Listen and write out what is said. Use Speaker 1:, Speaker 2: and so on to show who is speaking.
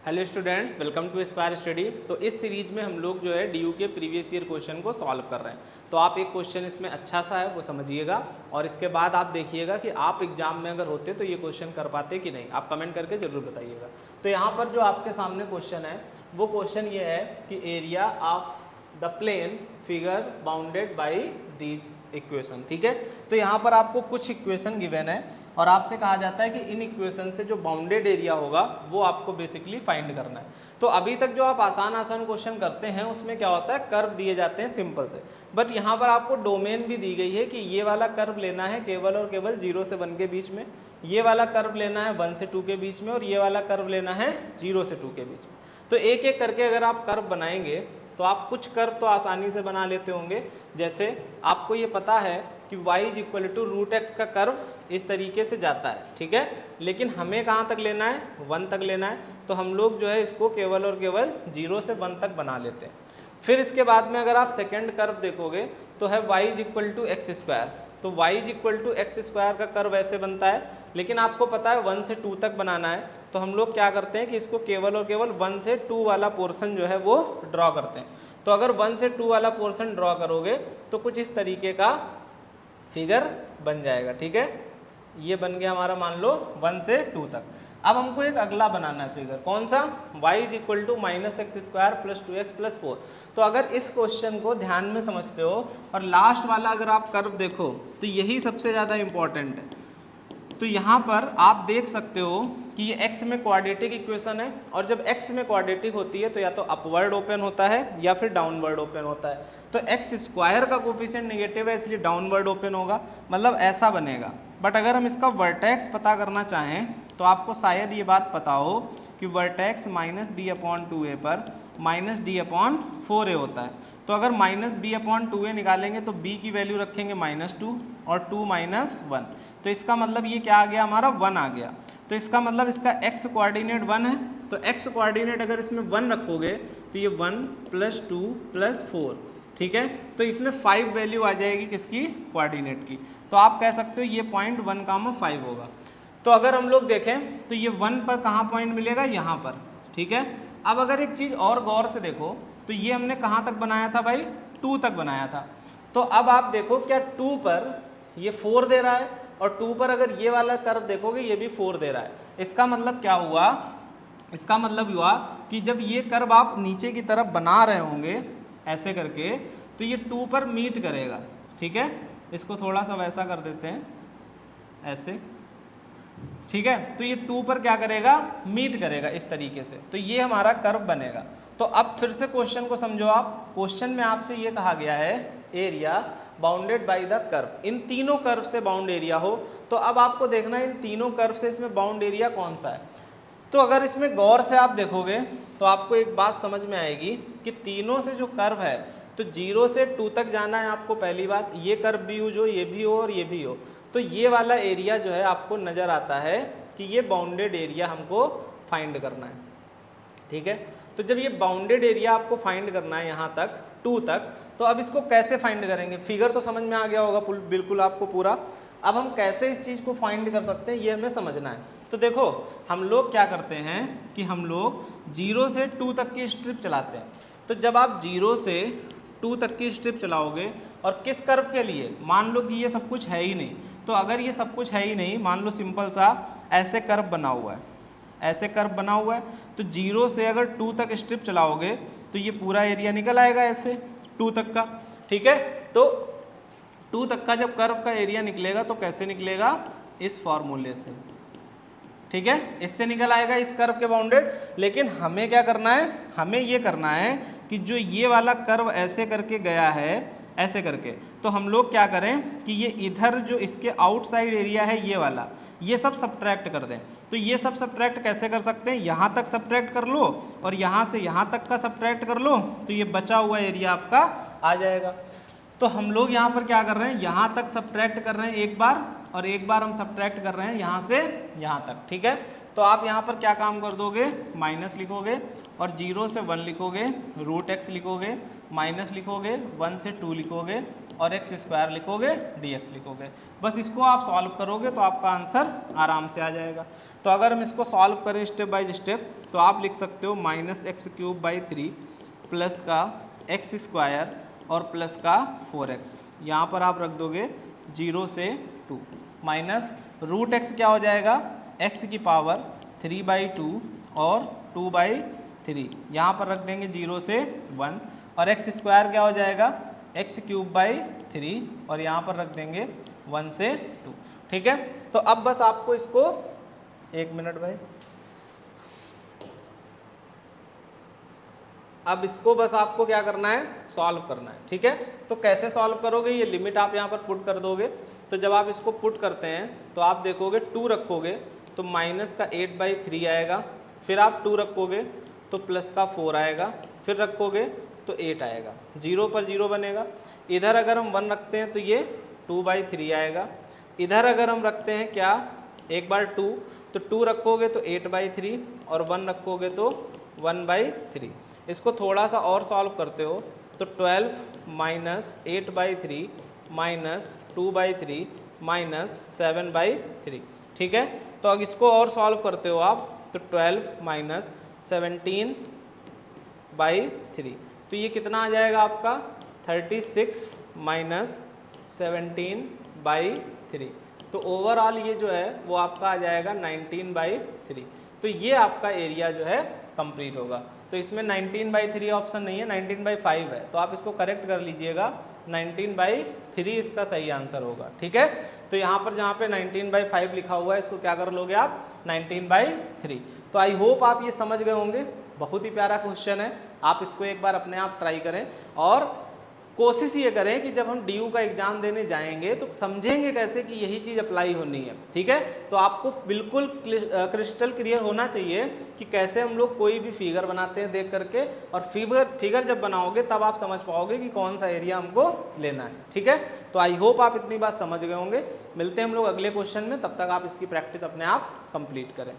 Speaker 1: Hello students, welcome to aspire study. तो इस series में हम लोग जो है डीयू के प्रीवियस ईयर क्वेश्चन को सॉल्व कर रहे हैं। तो आप एक क्वेश्चन इसमें अच्छा सा है वो समझिएगा और इसके बाद आप देखिएगा कि आप एग्जाम में अगर होते तो ये क्वेश्चन कर पाते कि नहीं। आप कमेंट करके जरूर बताइएगा। तो यहाँ पर जो आपके सामने क्वेश्चन है वो क्वेश्चन ये है कि area of the plane figure bounded by these equation. ठीक है, तो यहाँ पर आपको कुछ इक्वेशन गिवन है और आपसे कहा जाता है कि इन इक्वेशन से जो बाउंडेड एरिया होगा वो आपको बेसिकली फाइंड करना है। तो अभी तक जो आप आसान क्वेश्चन करते हैं उसमें क्या होता है, कर्व दिए जाते हैं सिंपल से, बट यहाँ पर आपको डोमेन भी दी गई है कि ये वाला कर्व लेना है केवल और केवल 0 से 1 के बीच में, ये वाला कर्व लेना है 1 से 2 के बीच में और ये वाला कर्व लेना है 0 से 2 के बीच में। तो एक एक करके अगर आप कर्व बनाएंगे तो आप कुछ कर्व तो आसानी से बना लेते होंगे। जैसे आपको ये पता है कि y = √x का कर्व इस तरीके से जाता है, ठीक है, लेकिन हमें कहाँ तक लेना है, 1 तक लेना है। तो हम लोग जो है इसको केवल और केवल 0 से 1 तक बना लेते हैं। फिर इसके बाद में अगर आप सेकेंड कर्व देखोगे तो है y = x²। तो y = x² का कर्व ऐसे बनता है, लेकिन आपको पता है 1 से 2 तक बनाना है। तो हम लोग क्या करते हैं कि इसको केवल और केवल 1 से 2 वाला पोर्शन जो है वो ड्रॉ करते हैं। तो अगर 1 से 2 वाला पोर्शन ड्रॉ करोगे तो कुछ इस तरीके का फिगर बन जाएगा। ठीक है, ये बन गया हमारा मान लो 1 से 2 तक। अब हमको एक अगला बनाना है फिगर, कौन सा, y = -x² + 2x + 4। तो अगर इस क्वेश्चन को ध्यान में समझते हो और लास्ट वाला अगर आप कर्व देखो तो यही सबसे ज़्यादा इम्पॉर्टेंट है। तो यहाँ पर आप देख सकते हो कि ये x में क्वाड्रेटिक इक्वेशन है और जब x में क्वाड्रेटिक होती है तो या तो अपवर्ड ओपन होता है या फिर डाउनवर्ड ओपन होता है। तो x² का कोफिशिएंट नेगेटिव है इसलिए डाउनवर्ड ओपन होगा, मतलब ऐसा बनेगा। बट अगर हम इसका वर्टेक्स पता करना चाहें तो आपको शायद ये बात पता हो कि वर्टेक्स -b/2a पर -d/4a होता है। तो अगर -b/2a निकालेंगे तो b की वैल्यू रखेंगे -2 और 2 - 1, तो इसका मतलब ये क्या आ गया, हमारा 1 आ गया। तो इसका मतलब इसका x कोऑर्डिनेट 1 है। तो x कोऑर्डिनेट अगर इसमें 1 रखोगे तो ये 1 + 2 + 4, ठीक है, तो इसमें 5 वैल्यू आ जाएगी किसकी, कोऑर्डिनेट की। तो आप कह सकते हो ये पॉइंट 1,5 होगा। तो अगर हम लोग देखें तो ये 1 पर कहाँ पॉइंट मिलेगा, यहाँ पर, ठीक है। अब अगर एक चीज़ और गौर से देखो तो ये हमने कहाँ तक बनाया था भाई, 2 तक बनाया था। तो अब आप देखो क्या 2 पर ये 4 दे रहा है और 2 पर अगर ये वाला कर्व देखोगे ये भी 4 दे रहा है। इसका मतलब क्या हुआ, इसका मतलब हुआ कि जब ये कर्व आप नीचे की तरफ बना रहे होंगे ऐसे करके तो ये 2 पर मीट करेगा। ठीक है, इसको थोड़ा सा वैसा कर देते हैं ऐसे, ठीक है, तो ये 2 पर क्या करेगा, मीट करेगा इस तरीके से। तो ये हमारा कर्व बनेगा। तो अब फिर से क्वेश्चन को समझो आप। क्वेश्चन में आपसे ये कहा गया है area bounded by the curve, इन तीनों कर्व से बाउंड एरिया हो। तो अब आपको देखना है इन तीनों कर्व से इसमें बाउंड एरिया कौन सा है। तो अगर इसमें गौर से आप देखोगे तो आपको एक बात समझ में आएगी कि तीनों से जो कर्व है तो 0 से 2 तक जाना है आपको। पहली बात, ये कर्व भी हो, जो ये भी हो और ये भी हो, तो ये वाला एरिया जो है आपको नज़र आता है कि ये बाउंडेड एरिया हमको फाइंड करना है। ठीक है, तो जब ये बाउंडेड एरिया आपको फाइंड करना है यहाँ तक 2 तक, तो अब इसको कैसे फाइंड करेंगे। फिगर तो समझ में आ गया होगा बिल्कुल आपको पूरा। अब हम कैसे इस चीज़ को फाइंड कर सकते हैं ये हमें समझना है। तो देखो हम लोग क्या करते हैं कि हम लोग 0 से 2 तक की स्ट्रिप चलाते हैं। तो जब आप 0 से 2 तक की स्ट्रिप चलाओगे और किस कर्व के लिए, मान लो कि ये सब कुछ है ही नहीं, तो अगर ये सब कुछ है ही नहीं, मान लो सिंपल सा ऐसे कर्व बना हुआ है, ऐसे कर्व बना हुआ है, तो 0 से अगर 2 तक स्ट्रिप चलाओगे तो ये पूरा एरिया निकल आएगा ऐसे 2 तक का। ठीक है, तो 2 तक का जब कर्व का एरिया निकलेगा तो कैसे निकलेगा, इस फॉर्मूले से। ठीक है, इससे निकल आएगा इस कर्व के बाउंडेड। लेकिन हमें क्या करना है, हमें ये करना है कि जो ये वाला कर्व ऐसे करके गया है ऐसे करके, तो हम लोग क्या करें कि ये इधर जो इसके आउटसाइड एरिया है ये वाला, ये सब सब्ट्रैक्ट कर दें। तो ये सब सब्ट्रैक्ट कैसे कर सकते हैं, यहाँ तक सब्ट्रैक्ट कर लो और यहाँ से यहाँ तक का सब्ट्रैक्ट कर लो, तो ये बचा हुआ एरिया आपका आ जाएगा। तो हम लोग यहाँ पर क्या कर रहे हैं, यहाँ तक सब्ट्रैक्ट कर रहे हैं एक बार और एक बार हम सब्ट्रैक्ट कर रहे हैं यहाँ से यहाँ तक। ठीक है, तो आप यहाँ पर क्या काम कर दोगे, माइनस लिखोगे और 0 से 1 लिखोगे, √x लिखोगे, माइनस लिखोगे, 1 से 2 लिखोगे और एक्स स्क्वायर लिखोगे dx लिखोगे। बस इसको आप सॉल्व करोगे तो आपका आंसर आराम से आ जाएगा। तो अगर हम इसको सॉल्व करें स्टेप बाय स्टेप तो आप लिख सकते हो -x³/3 प्लस का एक्स स्क्वायर और प्लस का 4x। यहाँ पर आप रख दोगे 0 से 2 माइनस √x क्या हो जाएगा x की पावर 3/2 और 2/3, यहाँ पर रख देंगे 0 से 1 और एक्स स्क्वायर क्या हो जाएगा x³/3 और यहाँ पर रख देंगे 1 से 2। ठीक है, तो अब बस आपको इसको 1 मिनट भाई, अब इसको बस आपको क्या करना है सॉल्व करना है। ठीक है, तो कैसे सॉल्व करोगे, ये लिमिट आप यहाँ पर पुट कर दोगे। तो जब आप इसको पुट करते हैं तो आप देखोगे 2 रखोगे तो माइनस का 8/3 आएगा, फिर आप 2 रखोगे तो प्लस का 4 आएगा, फिर रखोगे तो 8 आएगा, 0 पर 0 बनेगा। इधर अगर हम 1 रखते हैं तो ये 2/3 आएगा। इधर अगर हम रखते हैं क्या 1 बार 2 तो 2 रखोगे तो 8/3 और 1 रखोगे तो 1/3। इसको थोड़ा सा और सॉल्व करते हो तो 12 माइनस 8/3 माइनस 2/3 माइनस 7/3। ठीक है, तो अब इसको और सॉल्व करते हो आप तो 12 माइनस 17/3, तो ये कितना आ जाएगा आपका 36 माइनस 17/3। तो ओवरऑल ये जो है वो आपका आ जाएगा 19/3। तो ये आपका एरिया जो है कंप्लीट होगा। तो इसमें 19/3 ऑप्शन नहीं है, 19/5 है, तो आप इसको करेक्ट कर लीजिएगा, 19/3 इसका सही आंसर होगा। ठीक है, तो यहाँ पर जहाँ पे 19/5 लिखा हुआ है इसको क्या कर लोगे आप 19/3। तो आई होप आप ये समझ गए होंगे, बहुत ही प्यारा क्वेश्चन है, आप इसको एक बार अपने आप ट्राई करें और कोशिश ये करें कि जब हम DU का एग्जाम देने जाएंगे तो समझेंगे कैसे कि यही चीज़ अप्लाई होनी है। ठीक है, तो आपको बिल्कुल क्रिस्टल क्लियर होना चाहिए कि कैसे हम लोग कोई भी फिगर बनाते हैं देख करके, और फिगर जब बनाओगे तब आप समझ पाओगे कि कौन सा एरिया हमको लेना है। ठीक है, तो आई होप आप इतनी बात समझ गए होंगे। मिलते हैं हम लोग अगले क्वेश्चन में, तब तक आप इसकी प्रैक्टिस अपने आप कंप्लीट करें।